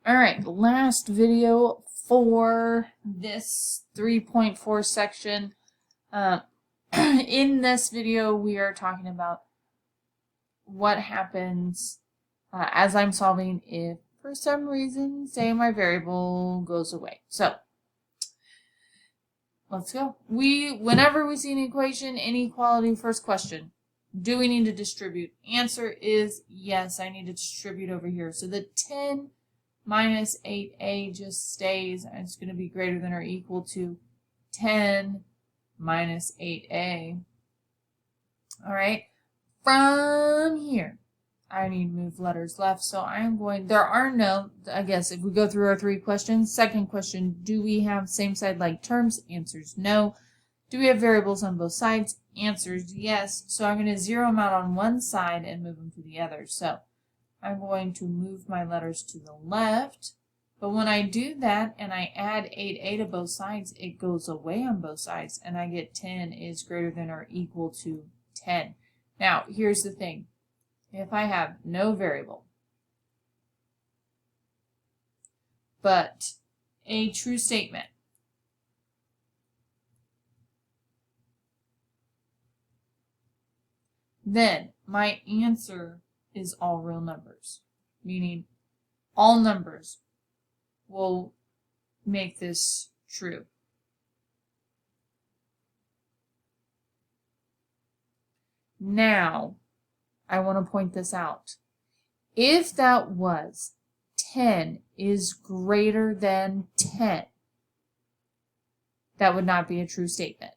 All right, last video for this 3.4 section. In this video, we are talking about what happens as I'm solving if, for some reason, say my variable goes away. So, let's go. Whenever we see an equation, inequality, first question, do we need to distribute? Answer is yes, I need to distribute over here. So the 10 minus 8a just stays, and it's going to be greater than or equal to 10 minus 8a. All right, from here, I need to move letters left, so I'm going, there are no, I guess if we go through our 3 questions, second question, do we have same side like terms? Answers no. Do we have variables on both sides? Answers yes. So I'm going to zero them out on one side and move them to the other. So I'm going to move my letters to the left, but when I do that and I add 8a to both sides, it goes away on both sides, and I get 10 is greater than or equal to 10. Now, here's the thing. If I have no variable, but a true statement, then my answer is all real numbers, meaning all numbers will make this true. Now, I want to point this out. If that was 10 is greater than 10, that would not be a true statement.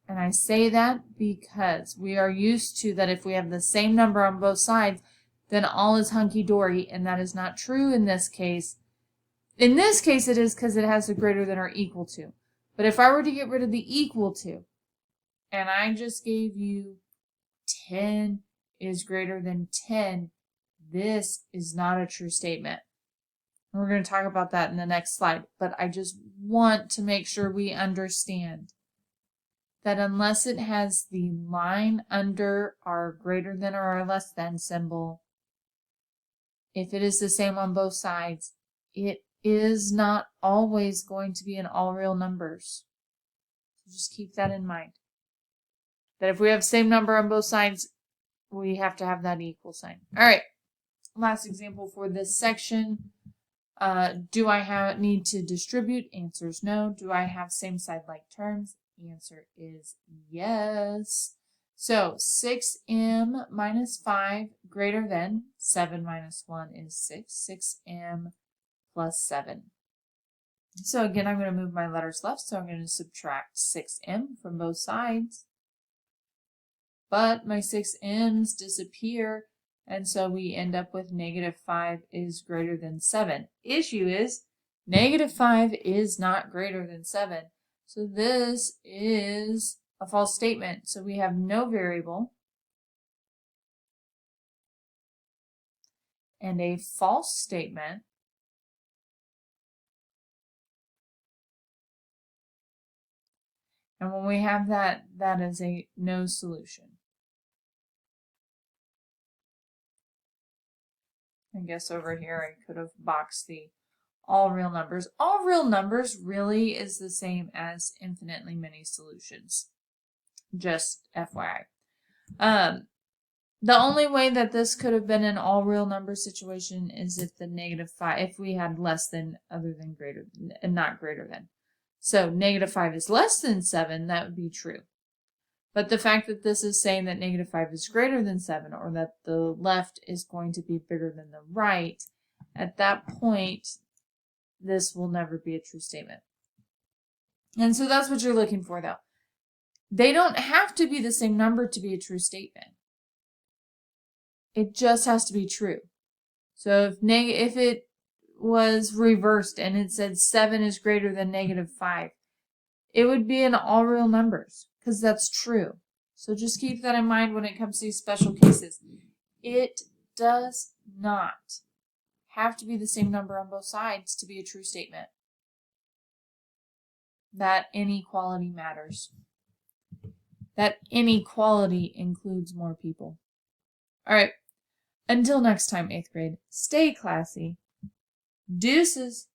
And I say that because we are used to that if we have the same number on both sides, then all is hunky-dory, and that is not true in this case. In this case, it is because it has a greater than or equal to. But if I were to get rid of the equal to, and I just gave you 10 is greater than 10, this is not a true statement. And we're going to talk about that in the next slide, but I just want to make sure we understand that unless it has the line under our greater than or our less than symbol, if it is the same on both sides, it is not always going to be in all real numbers. So just keep that in mind. That if we have the same number on both sides, we have to have that equal sign. All right, last example for this section. Do I need to distribute? Answer is no. Do I have same side like terms? Answer is yes. So 6m minus 5 greater than 7 minus 1 is 6. 6m plus 7. So again, I'm going to move my letters left, so I'm going to subtract 6m from both sides. But my 6m's disappear, and so we end up with negative 5 is greater than 7. Issue is negative 5 is not greater than 7. So this is a false statement. So we have no variable and a false statement. And when we have that, that is a no solution. I guess over here I could have boxed the all real numbers. All real numbers really is the same as infinitely many solutions. Just FYI. The only way that this could have been an all real number situation is if the negative 5, if we had less than other than greater than, and not greater than. So negative 5 is less than 7, that would be true. But the fact that this is saying that negative 5 is greater than 7, or that the left is going to be bigger than the right, at that point, this will never be a true statement. And so that's what you're looking for, though. They don't have to be the same number to be a true statement. It just has to be true. So if it was reversed and it said 7 is greater than negative 5, it would be in all real numbers, because that's true. So just keep that in mind when it comes to these special cases. It does not have to be the same number on both sides to be a true statement. That inequality matters. That inequality includes more people. All right. Until next time, 8th grade, stay classy. Deuces.